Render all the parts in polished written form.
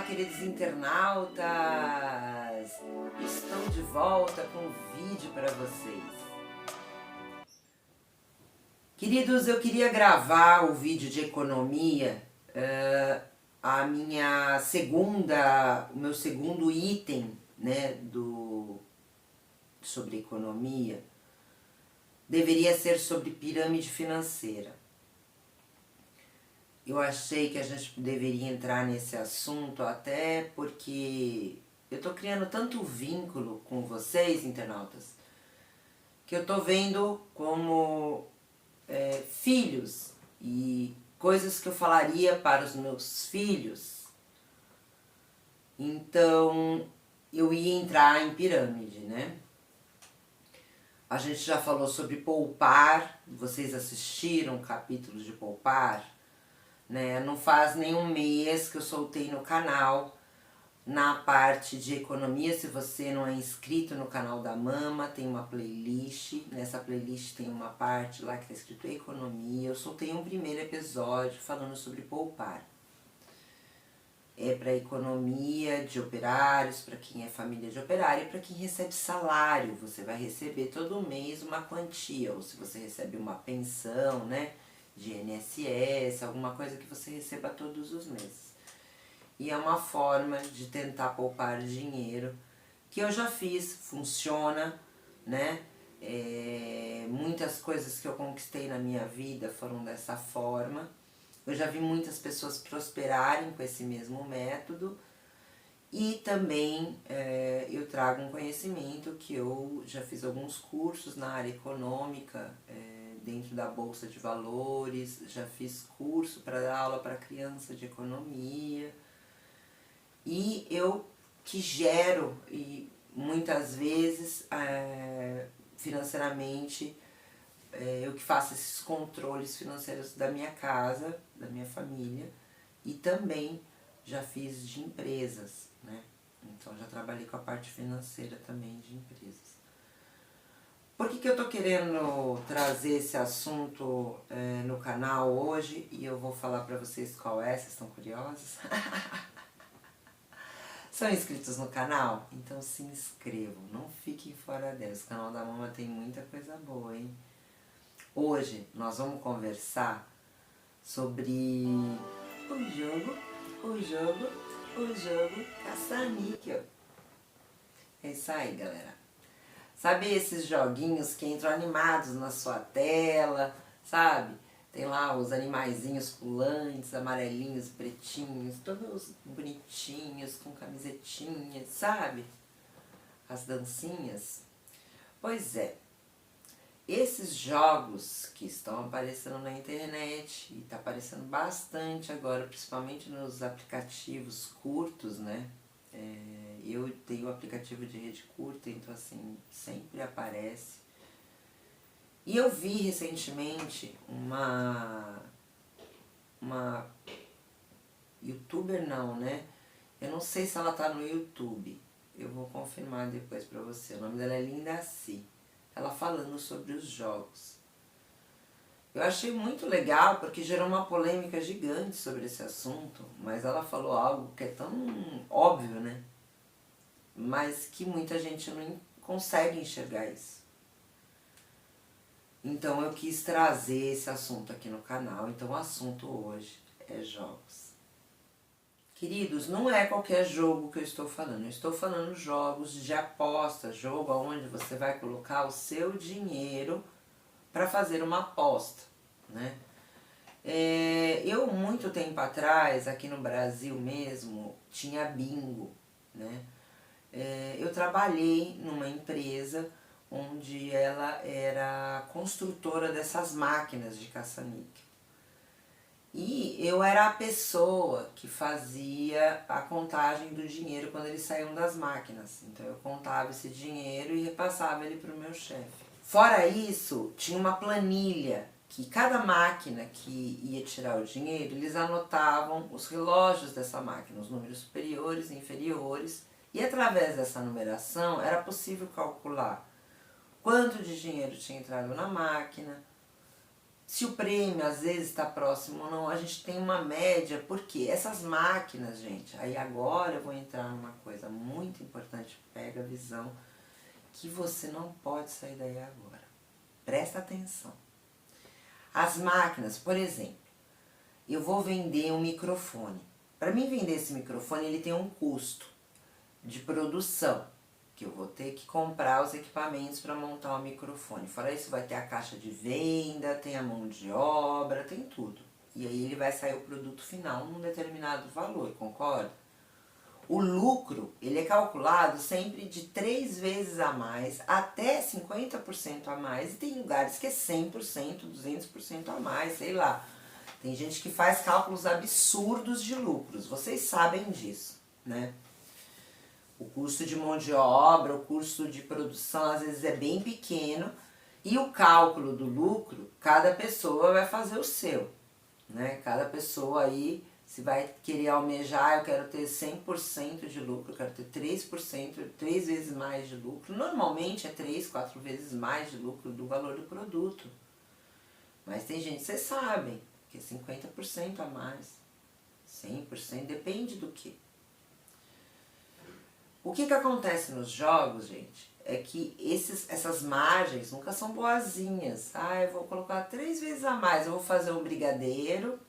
queridos internautas! Estou de volta com um vídeo para vocês. Queridos, eu queria gravar o vídeo de economia, o meu segundo item, né, sobre economia, deveria ser sobre pirâmide financeira. Eu achei que a gente deveria entrar nesse assunto até porque eu tô criando tanto vínculo com vocês, internautas, que eu tô vendo como filhos e coisas que eu falaria para os meus filhos. Então, eu ia entrar em pirâmide, né? A gente já falou sobre poupar, vocês assistiram capítulos de poupar, né? Não faz nenhum mês que eu soltei no canal, na parte de economia. Se você não é inscrito no canal da Mama, tem uma playlist. Nessa playlist tem uma parte lá que está escrito economia. Eu soltei um primeiro episódio falando sobre poupar. É para economia de operários, para quem é família de operário e para quem recebe salário. Você vai receber todo mês uma quantia, ou se você recebe uma pensão, né, de INSS, alguma coisa que você receba todos os meses. E é uma forma de tentar poupar dinheiro, que eu já fiz, funciona, né? Muitas coisas que eu conquistei na minha vida foram dessa forma. Eu já vi muitas pessoas prosperarem com esse mesmo método. E também eu trago um conhecimento que eu já fiz alguns cursos na área econômica, dentro da Bolsa de Valores, já fiz curso para dar aula para criança de economia. E eu que gero, e muitas vezes financeiramente, eu que faço esses controles financeiros da minha casa, da minha família, e também já fiz de empresas, né? Então já trabalhei com a parte financeira também de empresas. Por que eu tô querendo trazer esse assunto no canal hoje? E eu vou falar pra vocês qual é, vocês estão curiosos? São inscritos no canal? Então se inscrevam, não fiquem fora deles. O canal da Mama tem muita coisa boa, hein? Hoje nós vamos conversar sobre o jogo caça-níquel. É isso aí, galera. Sabe esses joguinhos que entram animados na sua tela, sabe? Tem lá os animaizinhos pulantes, amarelinhos, pretinhos, todos bonitinhos, com camisetinhas, sabe? As dancinhas. Pois é, esses jogos que estão aparecendo na internet, e tá aparecendo bastante agora, principalmente nos aplicativos curtos, né? Eu tenho o aplicativo de rede curta, então assim, sempre aparece. E eu vi recentemente uma youtuber não, né? Eu não sei se ela tá no YouTube. Eu vou confirmar depois pra você. O nome dela é Linda Si. Ela falando sobre os jogos. Eu achei muito legal porque gerou uma polêmica gigante sobre esse assunto, mas ela falou algo que é tão óbvio, né? Mas que muita gente não consegue enxergar isso. Então eu quis trazer esse assunto aqui no canal. Então o assunto hoje é jogos. Queridos, não é qualquer jogo que eu estou falando. Eu estou falando jogos de aposta, jogo onde você vai colocar o seu dinheiro para fazer uma aposta, né? Eu, muito tempo atrás, aqui no Brasil mesmo, tinha bingo, né? Eu trabalhei numa empresa onde ela era construtora dessas máquinas de caça-níquel. E eu era a pessoa que fazia a contagem do dinheiro quando eles saíam das máquinas. Então eu contava esse dinheiro e repassava ele para o meu chefe. Fora isso, tinha uma planilha que cada máquina que ia tirar o dinheiro, eles anotavam os relógios dessa máquina, os números superiores e inferiores. E através dessa numeração era possível calcular quanto de dinheiro tinha entrado na máquina, Se o prêmio às vezes está próximo ou não, a gente tem uma média, porque essas máquinas, gente, aí agora eu vou entrar numa coisa muito importante, pega a visão, que você não pode sair daí agora. Presta atenção. As máquinas, por exemplo, eu vou vender um microfone. Para mim vender esse microfone, ele tem um custo de produção, que eu vou ter que comprar os equipamentos para montar o microfone. Fora isso, vai ter a caixa de venda, tem a mão de obra, tem tudo. E aí ele vai sair o produto final num determinado valor, concorda? O lucro, ele é calculado sempre de 3 vezes a mais, até 50% a mais, e tem lugares que é 100%, 200% a mais, sei lá. Tem gente que faz cálculos absurdos de lucros, vocês sabem disso, né? O custo de mão de obra, o custo de produção às vezes é bem pequeno, e o cálculo do lucro, cada pessoa vai fazer o seu, né? Cada pessoa aí, se vai querer almejar, eu quero ter 100% de lucro, eu quero ter 3%, 3 vezes mais de lucro. Normalmente é 3, 4 vezes mais de lucro do valor do produto. Mas tem gente, vocês sabem, que é 50% a mais, 100%, depende do que. O que acontece nos jogos, gente, é que essas margens nunca são boazinhas. Ah, eu vou colocar 3 vezes a mais, eu vou fazer um brigadeiro,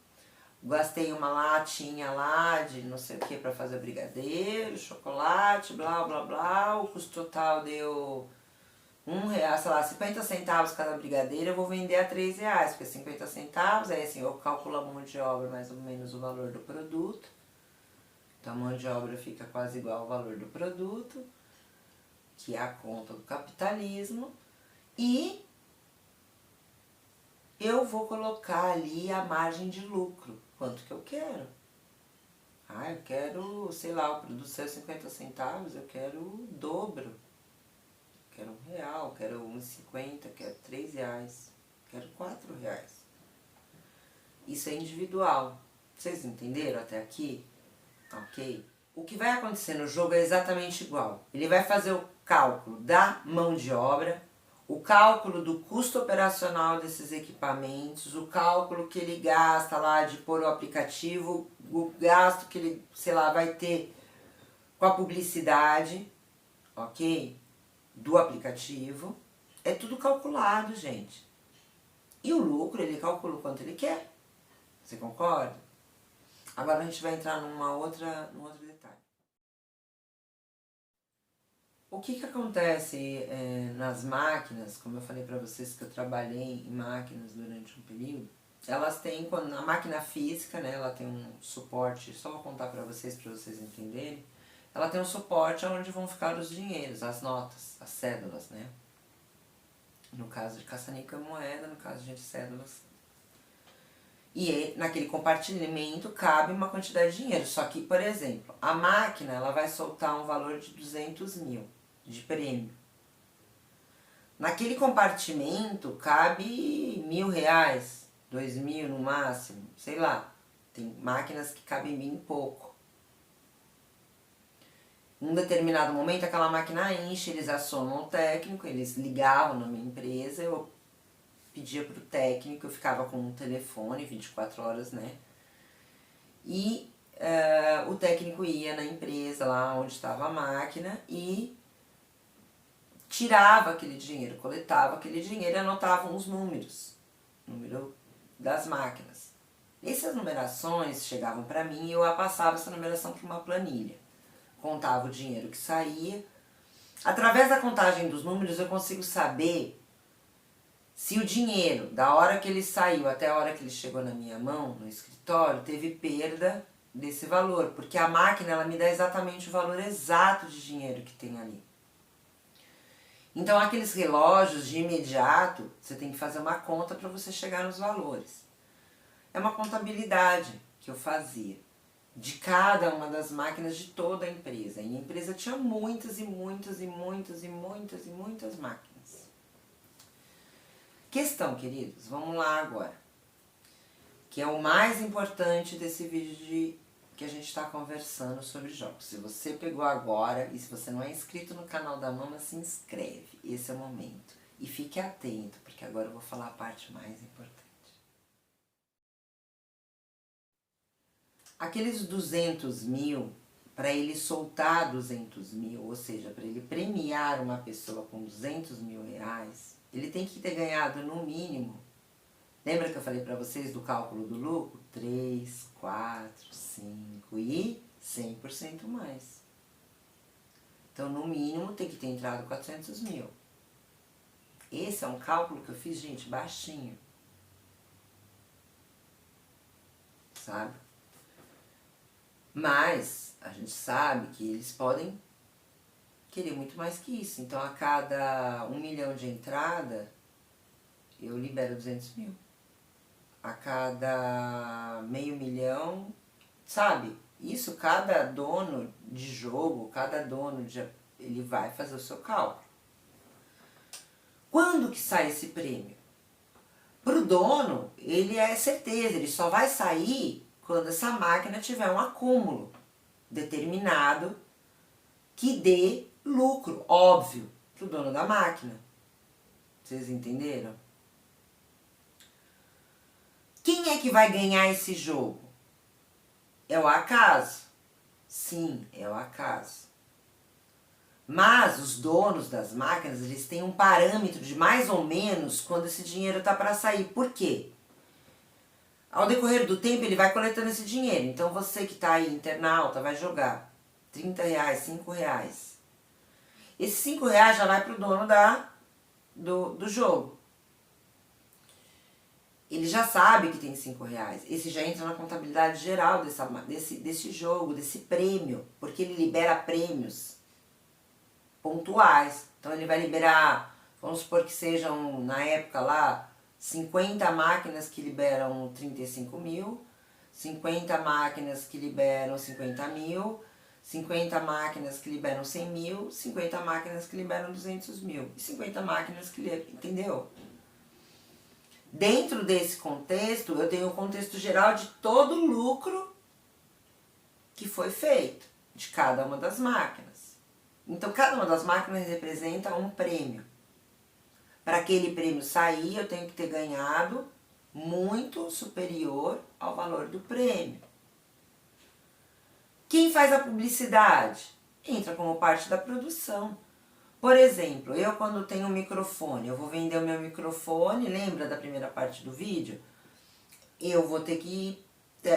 gastei uma latinha lá de não sei o que para fazer o brigadeiro, chocolate, blá blá blá, o custo total deu R$1, sei lá, 50 centavos cada brigadeiro, eu vou vender a R$3, porque 50 centavos, aí assim, eu calculo a mão de obra mais ou menos o valor do produto. Então a mão de obra fica quase igual ao valor do produto, que é a conta do capitalismo, e eu vou colocar ali a margem de lucro, quanto que eu quero. Ah, eu quero, sei lá, o produto saiu 50 centavos, eu quero o dobro. Quero R$1, quero R$1,50, quero R$3, quero R$4. Isso é individual. Vocês entenderam até aqui? Ok? O que vai acontecer no jogo é exatamente igual. Ele vai fazer o cálculo da mão de obra, o cálculo do custo operacional desses equipamentos, o cálculo que ele gasta lá de pôr o aplicativo, o gasto que ele, sei lá, vai ter com a publicidade, ok? Do aplicativo. É tudo calculado, gente. E o lucro, ele calcula o quanto ele quer. Você concorda? Agora a gente vai entrar num outro detalhe. O que acontece nas máquinas, como eu falei para vocês que eu trabalhei em máquinas durante um período, elas têm, quando a máquina física, né, ela tem um suporte, só vou contar para vocês entenderem, ela tem um suporte onde vão ficar os dinheiros, as notas, as cédulas, né? No caso de caça-níquel é moeda, no caso de cédulas. E naquele compartimento cabe uma quantidade de dinheiro. Só que, por exemplo, a máquina ela vai soltar um valor de 200 mil de prêmio. Naquele compartimento cabe R$1.000, 2.000 no máximo, sei lá. Tem máquinas que cabem bem pouco. Em um determinado momento aquela máquina enche, eles acionam o técnico, eles ligavam na minha empresa, eu pedia pro técnico, eu ficava com um telefone 24 horas, né? E o técnico ia na empresa lá onde estava a máquina e tirava aquele dinheiro, coletava aquele dinheiro e anotava os números, número das máquinas. Essas numerações chegavam para mim e eu passava essa numeração para uma planilha. Contava o dinheiro que saía. Através da contagem dos números eu consigo saber se o dinheiro, da hora que ele saiu até a hora que ele chegou na minha mão, no escritório, teve perda desse valor. Porque a máquina ela me dá exatamente o valor exato de dinheiro que tem ali. Então aqueles relógios de imediato, você tem que fazer uma conta para você chegar nos valores. É uma contabilidade que eu fazia de cada uma das máquinas de toda a empresa. E a empresa tinha muitas e muitas e muitas e muitas e muitas máquinas. Questão, queridos, vamos lá agora. Que é o mais importante desse vídeo que a gente está conversando sobre jogos. Se você pegou agora e se você não é inscrito no canal da Mama, se inscreve. Esse é o momento. E fique atento, porque agora eu vou falar a parte mais importante. Aqueles 200 mil, para ele soltar 200 mil, ou seja, para ele premiar uma pessoa com 200 mil reais, ele tem que ter ganhado no mínimo. Lembra que eu falei para vocês do cálculo do lucro? 3, 4, 5 e 100% mais. Então, no mínimo, tem que ter entrado 400 mil. Esse é um cálculo que eu fiz, gente, baixinho. Sabe? Mas a gente sabe que eles podem querer muito mais que isso. Então, a cada 1 milhão de entrada, eu libero 200 mil. A cada meio milhão, sabe? Isso cada dono de jogo, cada dono de... ele vai fazer o seu cálculo. Quando que sai esse prêmio? Pro dono, ele é certeza, ele só vai sair quando essa máquina tiver um acúmulo determinado que dê lucro, óbvio, pro dono da máquina. Vocês entenderam? Quem é que vai ganhar esse jogo? É o acaso? Sim, é o acaso. Mas os donos das máquinas, eles têm um parâmetro de mais ou menos quando esse dinheiro está para sair. Por quê? Ao decorrer do tempo, ele vai coletando esse dinheiro. Então, você que está aí, internauta, vai jogar 30 reais, 5 reais. Esses 5 reais já vai para o dono do jogo. Ele já sabe que tem 5 reais. Esse já entra na contabilidade geral desse jogo, desse prêmio. Porque ele libera prêmios pontuais. Então ele vai liberar, vamos supor que sejam, na época lá, 50 máquinas que liberam 35 mil, 50 máquinas que liberam 50 mil, 50 máquinas que liberam 100 mil, 50 máquinas que liberam 200 mil e 50 máquinas que liberam, entendeu? Dentro desse contexto, eu tenho o contexto geral de todo o lucro que foi feito de cada uma das máquinas. Então, cada uma das máquinas representa um prêmio. Para aquele prêmio sair, eu tenho que ter ganhado muito superior ao valor do prêmio. Quem faz a publicidade? Entra como parte da produção. Por exemplo, eu quando tenho um microfone, eu vou vender o meu microfone, lembra da primeira parte do vídeo? Eu vou ter que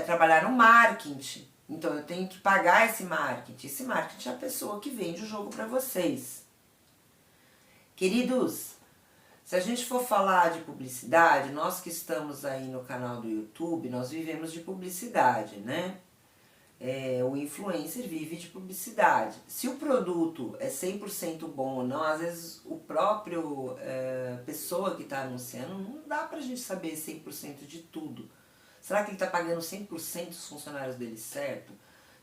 trabalhar no marketing. Então eu tenho que pagar esse marketing. Esse marketing é a pessoa que vende o jogo para vocês. Queridos, se a gente for falar de publicidade, nós que estamos aí no canal do YouTube, nós vivemos de publicidade, né? O influencer vive de publicidade. Se o produto é 100% bom ou não, às vezes o próprio pessoa que está anunciando, não dá pra gente saber 100% de tudo. Será que ele está pagando 100% dos funcionários dele certo?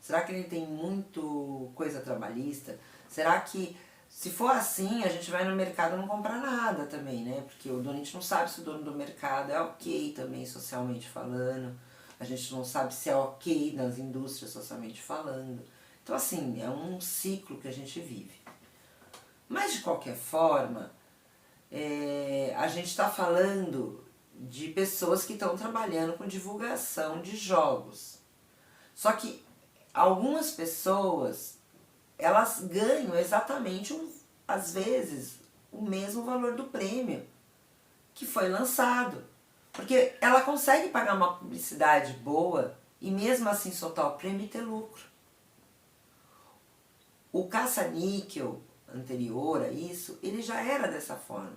Será que ele tem muito coisa trabalhista? Será que, se for assim, a gente vai no mercado e não comprar nada também, né? Porque a gente não sabe se o dono do mercado é ok também, socialmente falando. A gente não sabe se é ok nas indústrias, socialmente falando. Então, assim, é um ciclo que a gente vive. Mas, de qualquer forma, a gente está falando de pessoas que estão trabalhando com divulgação de jogos. Só que algumas pessoas, elas ganham exatamente, às vezes, o mesmo valor do prêmio que foi lançado. Porque ela consegue pagar uma publicidade boa e mesmo assim soltar o prêmio e ter lucro. O caça-níquel anterior a isso, ele já era dessa forma.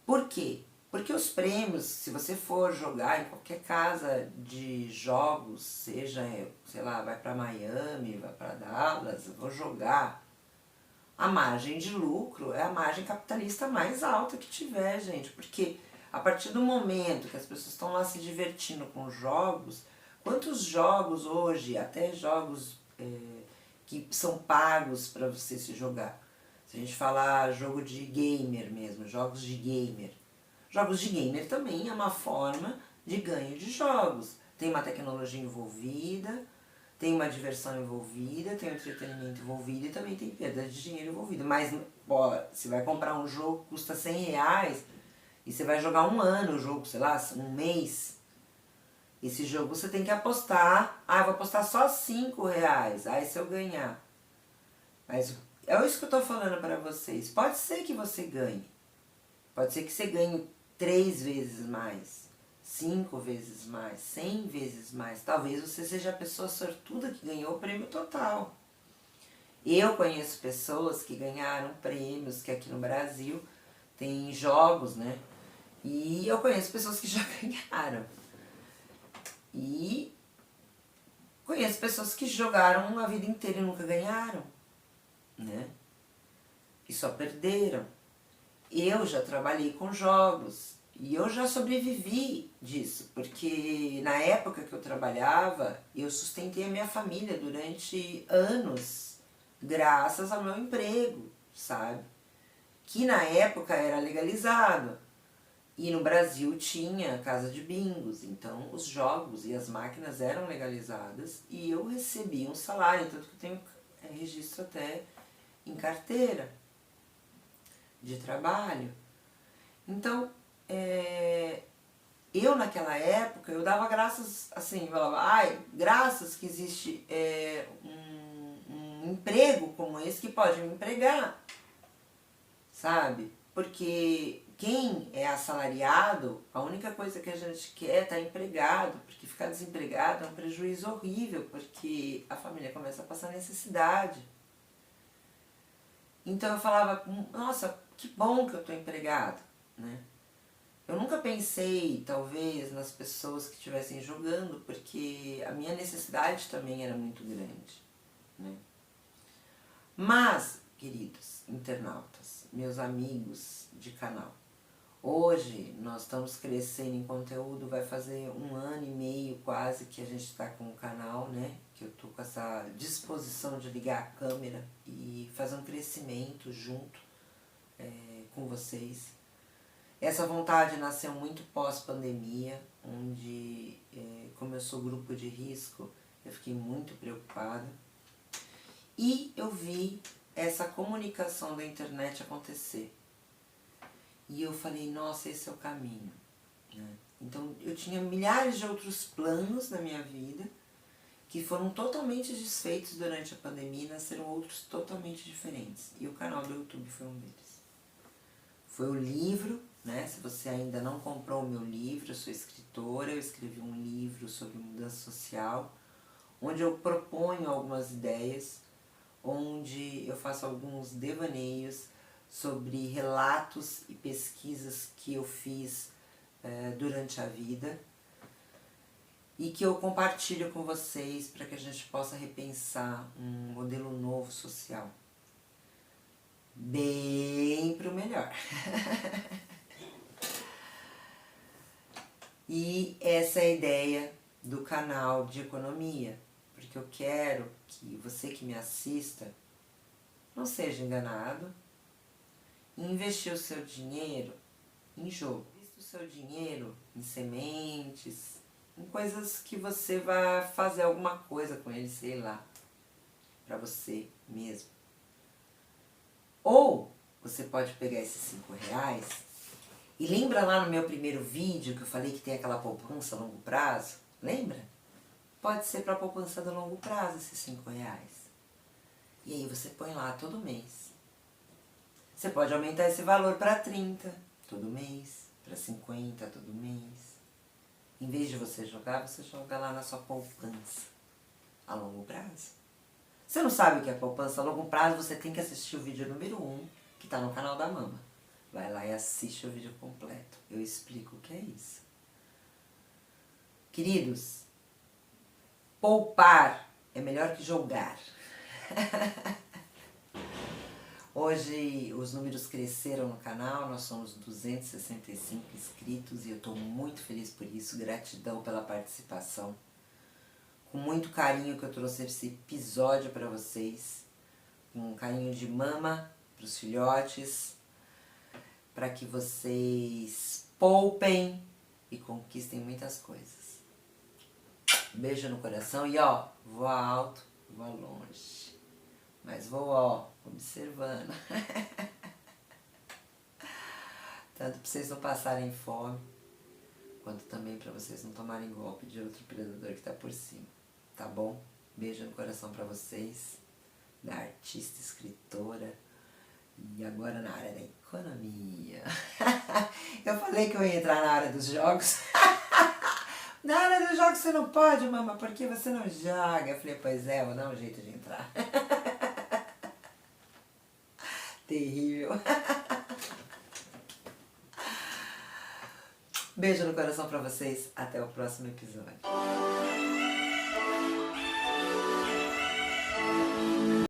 Por quê? Porque os prêmios, se você for jogar em qualquer casa de jogos, seja, sei lá, vai para Miami, vai para Dallas, vou jogar, a margem de lucro é a margem capitalista mais alta que tiver, gente. Porque a partir do momento que as pessoas estão lá se divertindo com jogos, quantos jogos hoje, até jogos que são pagos para você se jogar? Se a gente falar jogo de gamer mesmo, jogos de gamer. Jogos de gamer também é uma forma de ganho de jogos. Tem uma tecnologia envolvida, tem uma diversão envolvida, tem um entretenimento envolvido e também tem perda de dinheiro envolvida. Mas você vai comprar um jogo que custa 100 reais e você vai jogar um ano o jogo, sei lá, um mês. Esse jogo você tem que apostar. Ah, eu vou apostar só 5 reais. Aí se eu ganhar. Mas é isso que eu tô falando para vocês. Pode ser que você ganhe. Pode ser que você ganhe 3 vezes mais, 5 vezes mais, 100 vezes mais. Talvez você seja a pessoa sortuda que ganhou o prêmio total. Eu conheço pessoas que ganharam prêmios, que aqui no Brasil tem jogos, né? E eu conheço pessoas que já ganharam. E conheço pessoas que jogaram a vida inteira e nunca ganharam, né? E só perderam. Eu já trabalhei com jogos e eu já sobrevivi disso, porque na época que eu trabalhava, eu sustentei a minha família durante anos, graças ao meu emprego, sabe? Que na época era legalizado. E no Brasil tinha casa de bingos, então os jogos e as máquinas eram legalizadas e eu recebia um salário, tanto que eu tenho registro até em carteira de trabalho. Então, eu naquela época, eu dava graças, assim, eu falava, ai, graças que existe um emprego como esse que pode me empregar, sabe? Porque quem é assalariado, a única coisa que a gente quer é estar empregado, porque ficar desempregado é um prejuízo horrível, porque a família começa a passar necessidade. Então eu falava, nossa, que bom que eu estou empregado, né? Eu nunca pensei, talvez, nas pessoas que estivessem jogando, porque a minha necessidade também era muito grande, né? Mas, queridos internautas, meus amigos de canal, hoje nós estamos crescendo em conteúdo, vai fazer 1 ano e meio quase que a gente está com o canal, né? Que eu tô com essa disposição de ligar a câmera e fazer um crescimento junto com vocês. Essa vontade nasceu muito pós-pandemia, onde, como eu sou grupo de risco, eu fiquei muito preocupada. E eu vi essa comunicação da internet acontecer. E eu falei, nossa, esse é o caminho, né? Então eu tinha milhares de outros planos na minha vida que foram totalmente desfeitos durante a pandemia e nasceram outros totalmente diferentes. E o canal do YouTube foi um deles. Foi o livro, né? Se você ainda não comprou o meu livro, eu sou escritora, eu escrevi um livro sobre mudança social, onde eu proponho algumas ideias, onde eu faço alguns devaneios sobre relatos e pesquisas que eu fiz durante a vida e que eu compartilho com vocês para que a gente possa repensar um modelo novo social. Bem pro melhor. E essa é a ideia do canal de economia, porque eu quero que você que me assista não seja enganado e investir o seu dinheiro em jogo. Invista o seu dinheiro em sementes, em coisas que você vai fazer alguma coisa com ele, sei lá, para você mesmo. Ou você pode pegar esses 5 reais e lembra lá no meu primeiro vídeo que eu falei que tem aquela poupança a longo prazo? Lembra? Pode ser para poupança de longo prazo esses 5 reais. E aí você põe lá todo mês. Você pode aumentar esse valor para 30 todo mês, para 50 todo mês. Em vez de você jogar, você joga lá na sua poupança a longo prazo. Você não sabe o que é poupança a longo prazo, você tem que assistir o vídeo número 1, que está no canal da Mama. Vai lá e assiste o vídeo completo. Eu explico o que é isso. Queridos, poupar é melhor que jogar. Hoje os números cresceram no canal, nós somos 265 inscritos e eu estou muito feliz por isso. Gratidão pela participação. Com muito carinho que eu trouxe esse episódio para vocês. Com um carinho de mama para os filhotes, para que vocês poupem e conquistem muitas coisas. Beijo no coração e ó, voa alto, voa longe. Mas vou, ó, observando. Tanto para vocês não passarem fome, quanto também para vocês não tomarem golpe de outro predador que tá por cima, tá bom? Beijo no coração para vocês, da artista, escritora e agora na área da economia. Eu falei que eu ia entrar na área dos jogos. Na área dos jogos você não pode, mama, porque você não joga. Eu falei, pois é, vou dar um jeito de entrar. Terrível. Beijo no coração pra vocês. Até o próximo episódio.